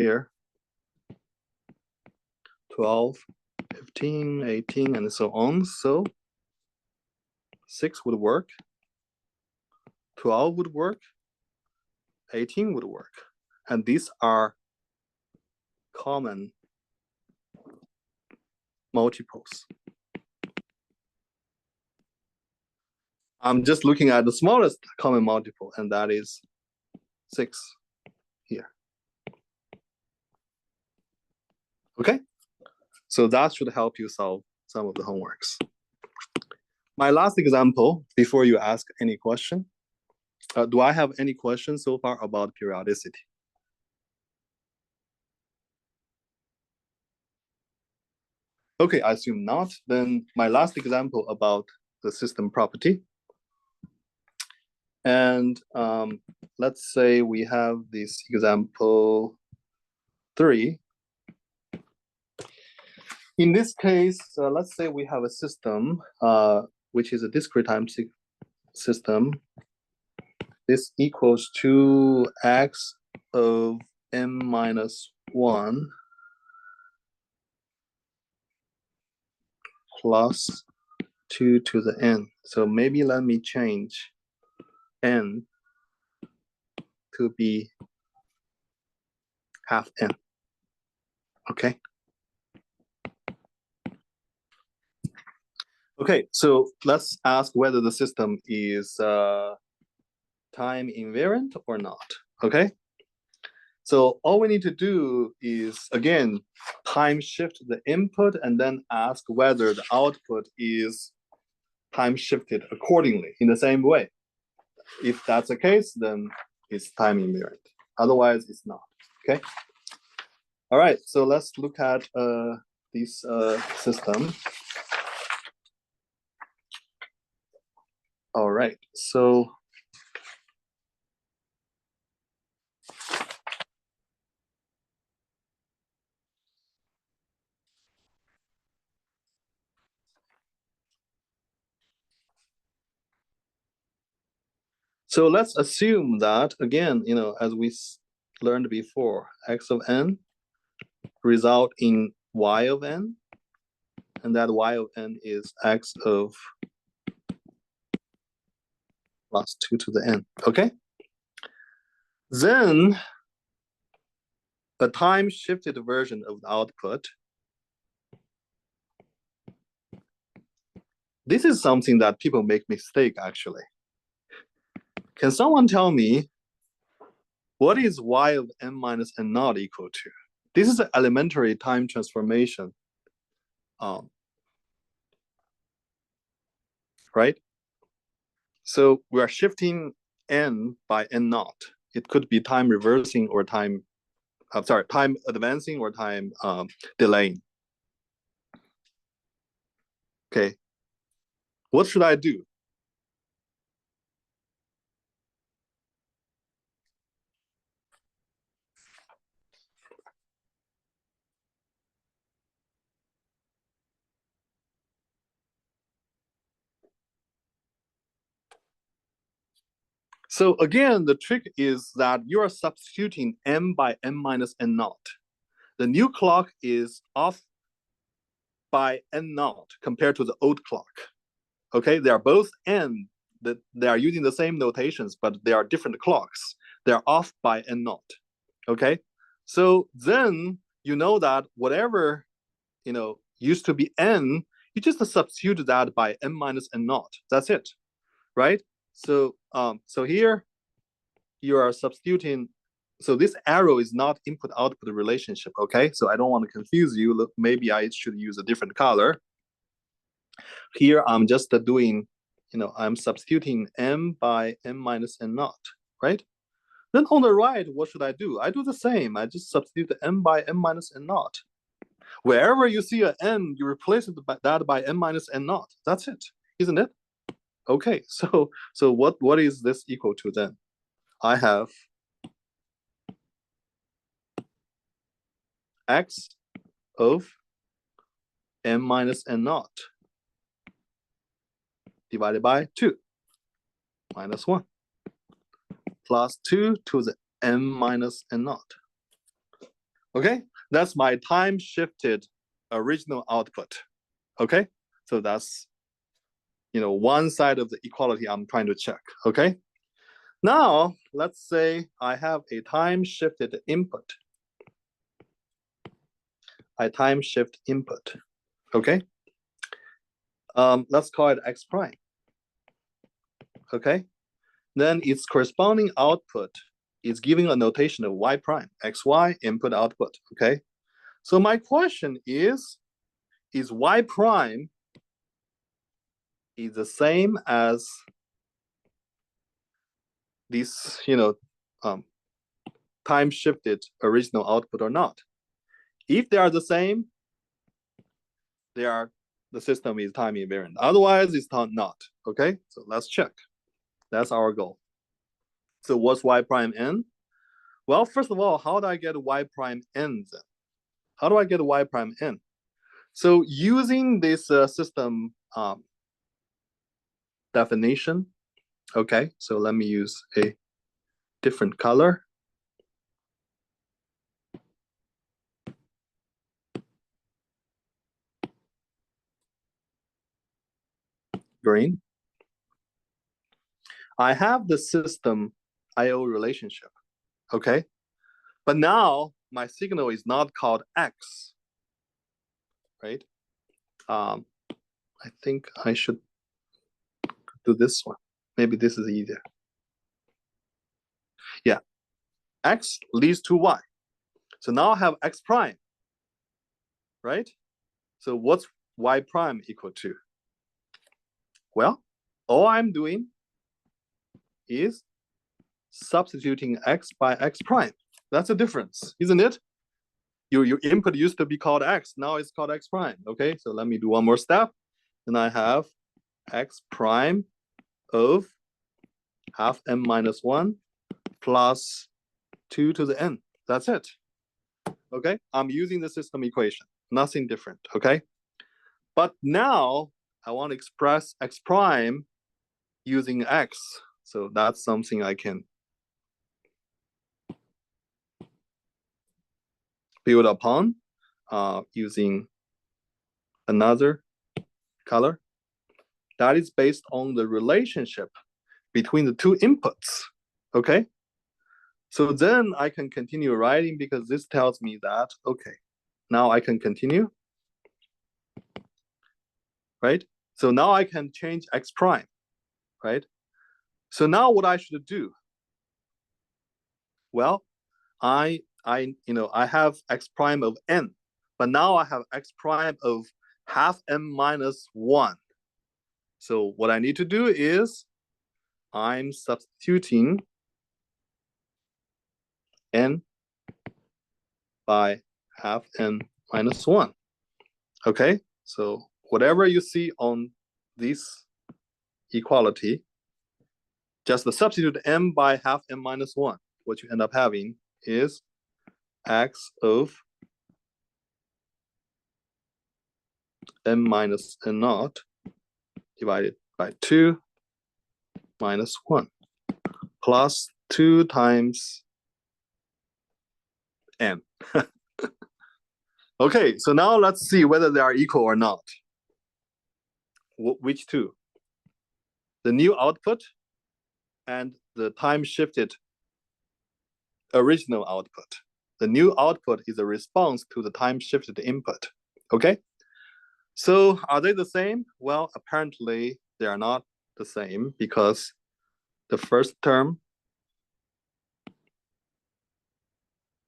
here, 12, 15, 18, and so on. So 6 would work, 12 would work, 18 would work. And these are common multiples. I'm just looking at the smallest common multiple, and that is 6 here. Okay, so that should help you solve some of the homeworks. My last example, before you ask any question, do I have any questions so far about periodicity? Okay, I assume not. Then my last example about the system property. And let's say we have this example 3. In this case, let's say we have a system which is a discrete time system. This equals to x of m minus 1 plus 2 to the n. So maybe let me change n to be half n. Okay. Okay, so let's ask whether the system is time invariant or not. Okay. So all we need to do is, again, time shift the input and then ask whether the output is time shifted accordingly in the same way. If that's the case, then it's time invariant. Otherwise, it's not. Okay. All right. So let's look at this system. All right. So let's assume that, again, as we learned before, x of n result in y of n, and that y of n is x of plus 2 to the n. Okay. Then a time shifted version of the output. This is something that people make mistake, actually. Can someone tell me what is y of n minus n naught equal to? This is an elementary time transformation. Right? So we are shifting n by n naught. It could be time reversing or time advancing or time delaying. Okay. What should I do? So again, the trick is that you are substituting m by m minus n naught. The new clock is off by n naught compared to the old clock. Okay, they are both n, that they are using the same notations, but they are different clocks. They're off by n naught. Okay, so then you know that whatever used to be n, you just substitute that by m minus n naught. That's it, right? So so here you are substituting. So this arrow is not input-output relationship, okay? So I don't want to confuse you. Look, maybe I should use a different color. Here I'm just doing, I'm substituting m by m minus n naught, right? Then on the right, what should I do? I do the same. I just substitute the m by m minus n naught. Wherever you see an n, you replace that by m minus n naught. That's it, isn't it? Okay, so what is this equal to then? I have x of m minus n naught divided by 2 minus 1 plus 2 to the m minus n naught. Okay, that's my time shifted original output. Okay, so that's one side of the equality I'm trying to check. Okay, now let's say I have a time shifted input. I time shift input. Okay, let's call it x prime. Okay, then its corresponding output is giving a notation of y prime, xy input output. Okay, so my question is y prime is the same as this, time shifted original output or not? If they are the same, the system is time invariant. Otherwise, it's not. Okay, so let's check. That's our goal. So what's y prime n? Well, first of all, how do I get y prime n then? How do I get y prime n? So using this system definition, okay, so let me use a different color. Green. I have the system I/O relationship, okay? But now my signal is not called X, right? I think I should do this one. Maybe this is easier. Yeah, X leads to Y. So now I have X prime, right? So what's Y prime equal to? Well, all I'm doing is substituting X by X prime. That's the difference, isn't it? Your input used to be called X, now it's called X prime. Okay, so let me do one more step. And I have X prime of half n minus 1 plus 2 to the n. That's it. Okay, I'm using the system equation, nothing different. Okay, but now I want to express X prime using X. So that's something I can build upon using another color. That is based on the relationship between the two inputs. Okay, so then I can continue writing because this tells me that, okay, now I can continue, right? So now I can change X prime, right? So now what I should do? Well, I have X prime of n, but now I have X prime of half n minus 1. So what I need to do is I'm substituting n by half n minus 1. Okay, so whatever you see on this equality, just the substitute m by half n minus 1. What you end up having is x of n minus n naught divided by 2 minus 1 plus 2 times n. Okay, so now let's see whether they are equal or not. Which two? The new output and the time shifted original output. The new output is a response to the time shifted input. Okay, so are they the same? Well, apparently they are not the same because the first term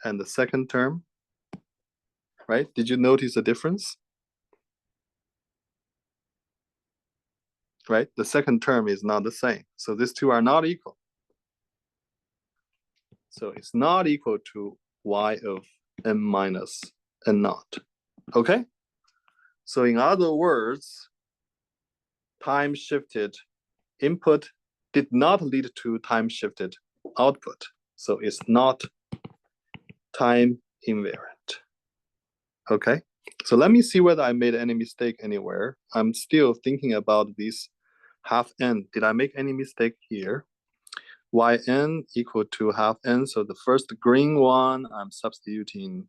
and the second term, right? Did you notice the difference? Right, the second term is not the same. So these two are not equal. So it's not equal to y of n minus n naught. Okay, so in other words, time shifted input did not lead to time shifted output. So it's not time invariant. Okay, so let me see whether I made any mistake anywhere. I'm still thinking about this half n. Did I make any mistake here? Yn equal to half n. So the first green one, I'm substituting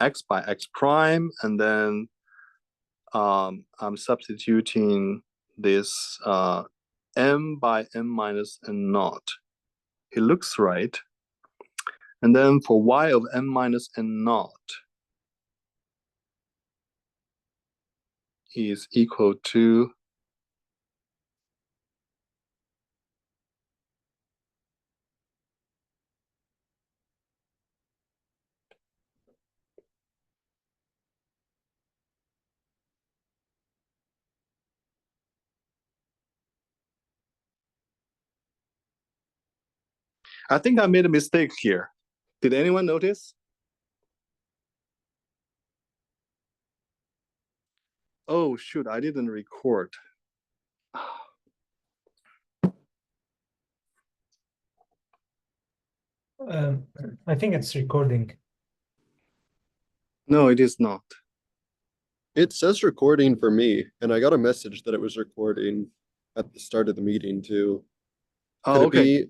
x by x prime, and then I'm substituting this m by m minus n naught. It looks right. And then for y of m minus n naught is equal to I think I made a mistake here. Did anyone notice? Oh, shoot, I didn't record. I think it's recording. No, it is not. It says recording for me, and I got a message that it was recording at the start of the meeting too. Could Oh, okay.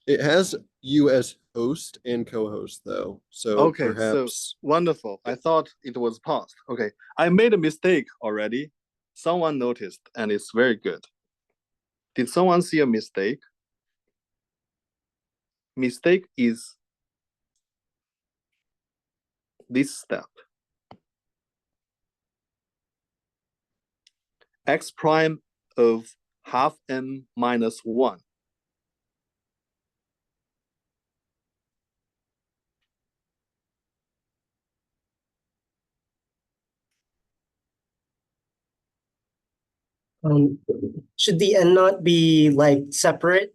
It has you as host and co-host though, so Okay, perhaps. so wonderful. I thought it was paused. Okay, I made a mistake already. Someone noticed, and it's very good. Did someone see a mistake? Mistake is this step. X prime of half m minus 1. Should the n not be like separate?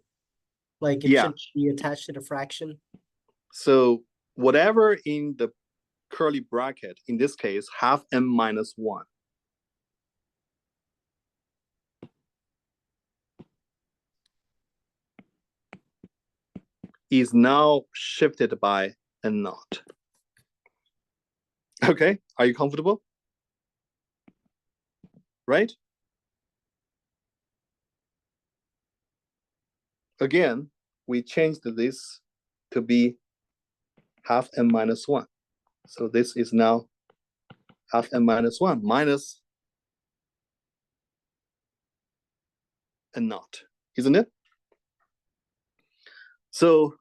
Like it Yeah. should be attached to the fraction? So whatever in the curly bracket, in this case, half m minus 1. Is now shifted by n naught. Okay, are you comfortable? Right? Again, we changed this to be half m minus 1. So this is now half m minus 1 minus n naught, isn't it? So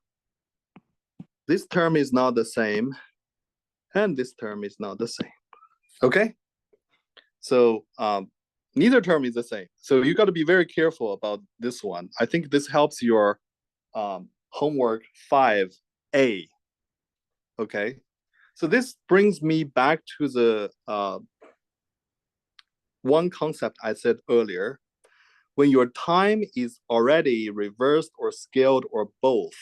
this term is not the same, and this term is not the same. Okay? So neither term is the same. So you got to be very careful about this one. I think this helps your homework 5A. Okay? So this brings me back to the one concept I said earlier. When your time is already reversed or scaled or both,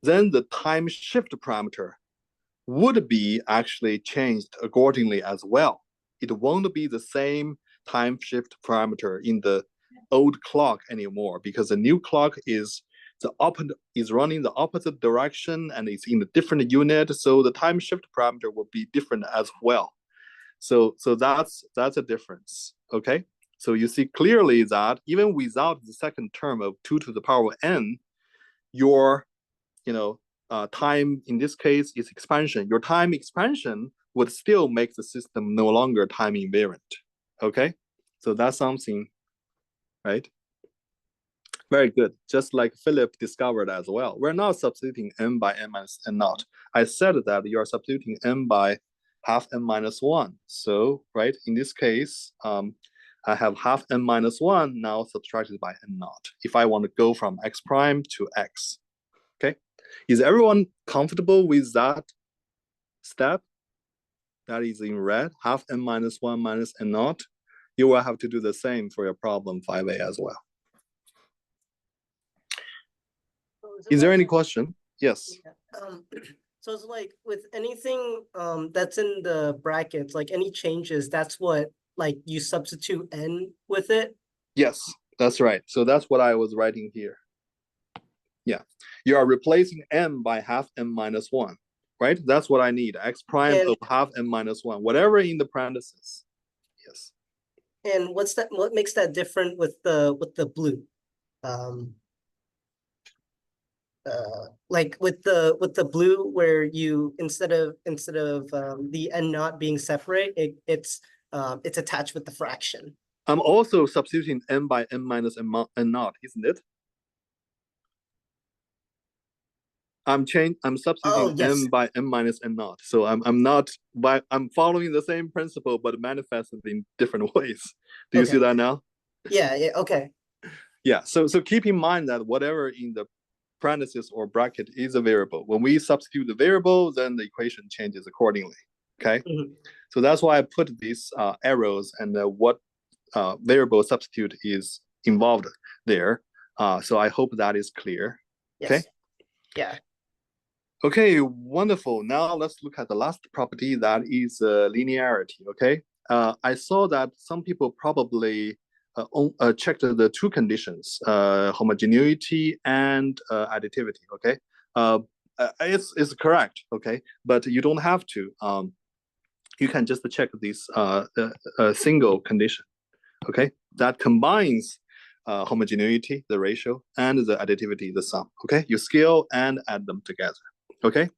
then the time shift parameter would be actually changed accordingly as well. It won't be the same time shift parameter in the old clock anymore, because the new clock is running the opposite direction and it's in a different unit, so the time shift parameter will be different as well. So that's a difference. Okay, so you see clearly that even without the second term of 2 to the power of n, your time in this case is expansion. Your time expansion would still make the system no longer time invariant. Okay, so that's something, right? Very good. Just like Philip discovered as well. We're not substituting m by m minus n naught. I said that you're substituting m by half m minus 1. So, right, in this case, I have half m minus 1 now subtracted by n naught if I want to go from x prime to x. Okay, is everyone comfortable with that step? That is in red, half m minus 1 minus n naught. You will have to do the same for your problem 5A as well. Is there any question? Yes. Yeah. So it's like with anything that's in the brackets, like any changes, that's what, like you substitute n with it? Yes, that's right. So that's what I was writing here. Yeah, you are replacing m by half m minus 1, right? That's what I need, x prime of half m minus 1, whatever in the parentheses. Yes. And what makes that different with the blue? like with the blue where you instead of the n naught being separate, it's attached with the fraction. I'm also substituting n by n minus n naught, isn't it? I'm substituting yes. n by n minus n naught. So I'm following the same principle but manifested in different ways. Do you see that now? Yeah, okay. Yeah, so keep in mind that whatever in the parenthesis or bracket is a variable. When we substitute the variable, then the equation changes accordingly. Okay, so that's why I put these arrows and what variable substitute is involved there. So I hope that is clear. Yes. Okay. Yeah. Okay, wonderful. Now let's look at the last property, that is linearity. Okay, I saw that some people probably checked the two conditions, homogeneity and additivity. Okay, it's correct. Okay, but you don't have to. You can just check this single condition. Okay, that combines homogeneity, the ratio, and the additivity, the sum. Okay, you scale and add them together. Okay,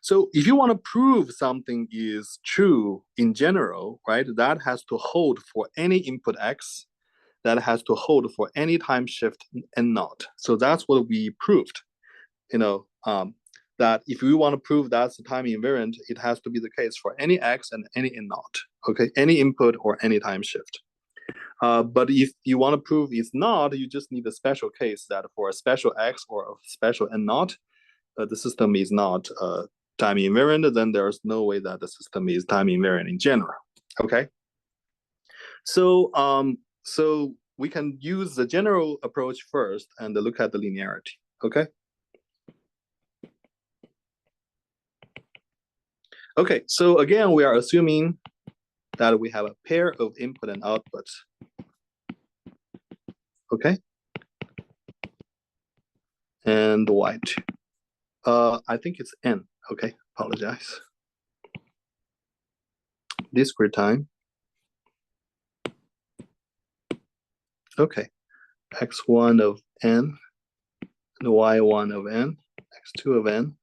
so if you want to prove something is true in general, right, that has to hold for any input x, that has to hold for any time shift n naught. So that's what we proved. That if we want to prove that's the time invariant, it has to be the case for any x and any n naught. Okay, any input or any time shift. But if you want to prove it's not, you just need a special case that for a special x or a special n naught, the system is not time invariant, then there's no way that the system is time invariant in general. Okay. So so we can use the general approach first and look at the linearity. Okay. Okay, so again, we are assuming that we have a pair of input and output. Okay. And y2. I think it's n. Okay, apologize. Discrete time. Okay, x1 of n, and y1 of n, x2 of n,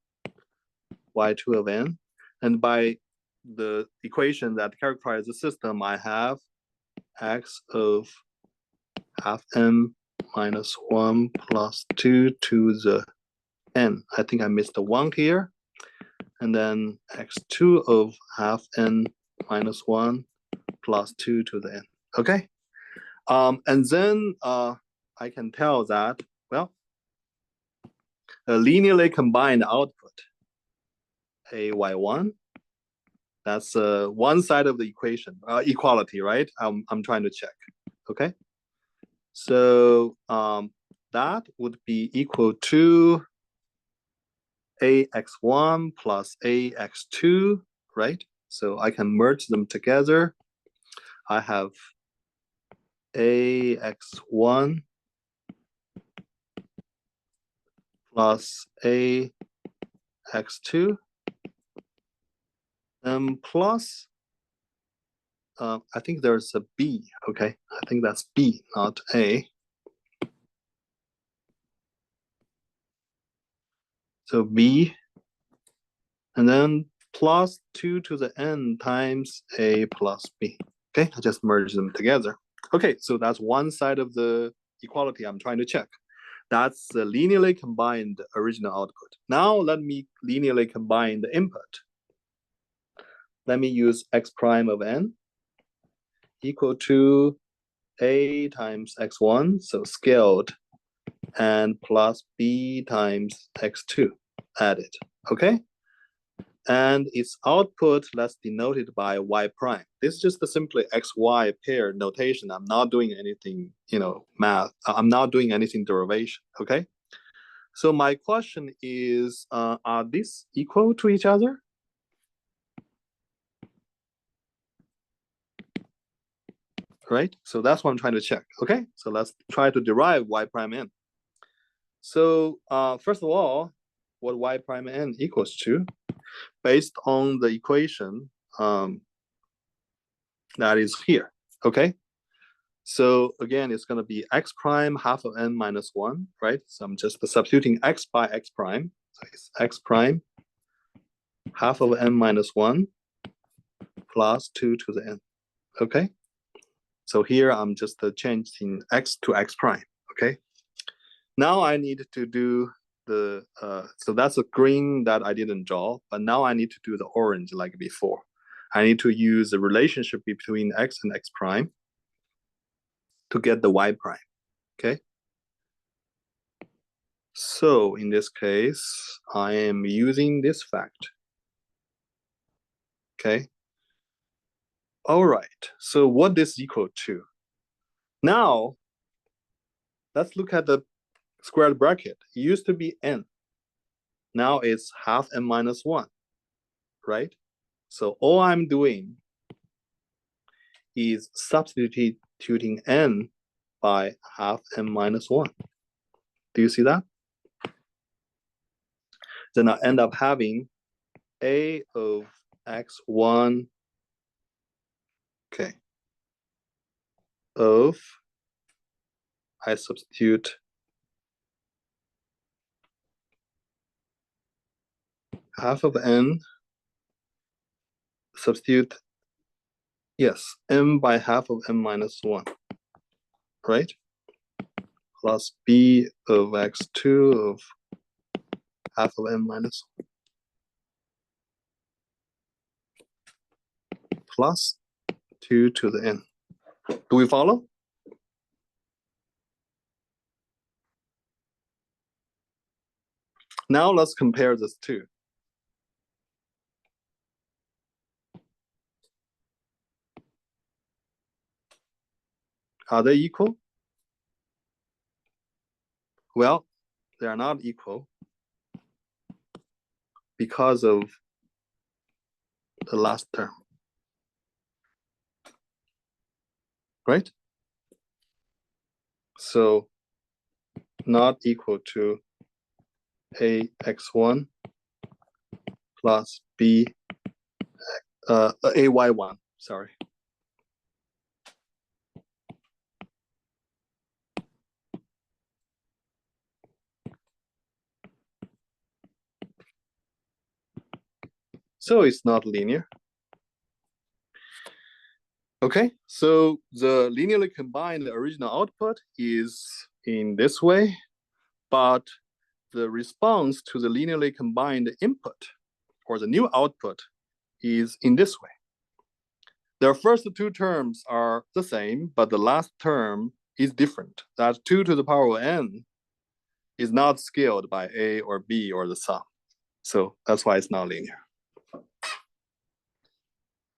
y2 of n. And by the equation that characterizes the system, I have x of half n minus 1 plus 2 to the n. I think I missed the 1 here. And then x2 of half n minus 1 plus 2 to the n. Okay? And then I can tell that, well, a linearly combined output, a y1, that's one side of the equation, equality, right? I'm trying to check. Okay? So that would be equal to ax1 plus ax2, right? So I can merge them together. I have ax1 plus ax2 plus I think there's a b. Okay, I think that's b, not a. So b, and then plus 2 to the n times a plus b. Okay, I just merge them together. Okay, so that's one side of the equality I'm trying to check. That's the linearly combined original output. Now let me linearly combine the input. Let me use x prime of n equal to a times x1, so scaled, and plus b times x2 added. Okay? And its output, let's denote it by y prime. This is just a simply xy pair notation. I'm not doing anything, math. I'm not doing anything derivation, okay? So my question is, are these equal to each other? Right, so that's what I'm trying to check, okay? So let's try to derive y prime n. So first of all, what y prime n equals to, based on the equation that is here, okay? So again, it's going to be x prime half of n minus 1, right? So I'm just substituting x by x prime. So it's x prime half of n minus 1 plus 2 to the n. Okay? So here I'm just changing x to x prime. Okay? Now I need to do the, so that's a green that I didn't draw, but now I need to do the orange like before. I need to use the relationship between x and x prime to get the y prime, okay? So in this case, I am using this fact, okay? All right, so what this equal to? Now, let's look at the squared bracket. It used to be n. Now it's half n minus 1, right? So all I'm doing is substituting n by half n minus 1. Do you see that? Then I end up having a of x1, okay, of, I substitute half of n, substitute, yes, m by half of n minus 1, right? Plus b of x2 of half of n minus 1 plus 2 to the n. Do we follow? Now let's compare this two. Are they equal? Well, they are not equal because of the last term, right? So not equal to ax1 plus b, ay1, sorry. So it's not linear. Okay, so the linearly combined original output is in this way, but the response to the linearly combined input or the new output is in this way. The first two terms are the same, but the last term is different. That 2 to the power of n is not scaled by a or b or the sum. So that's why it's not linear.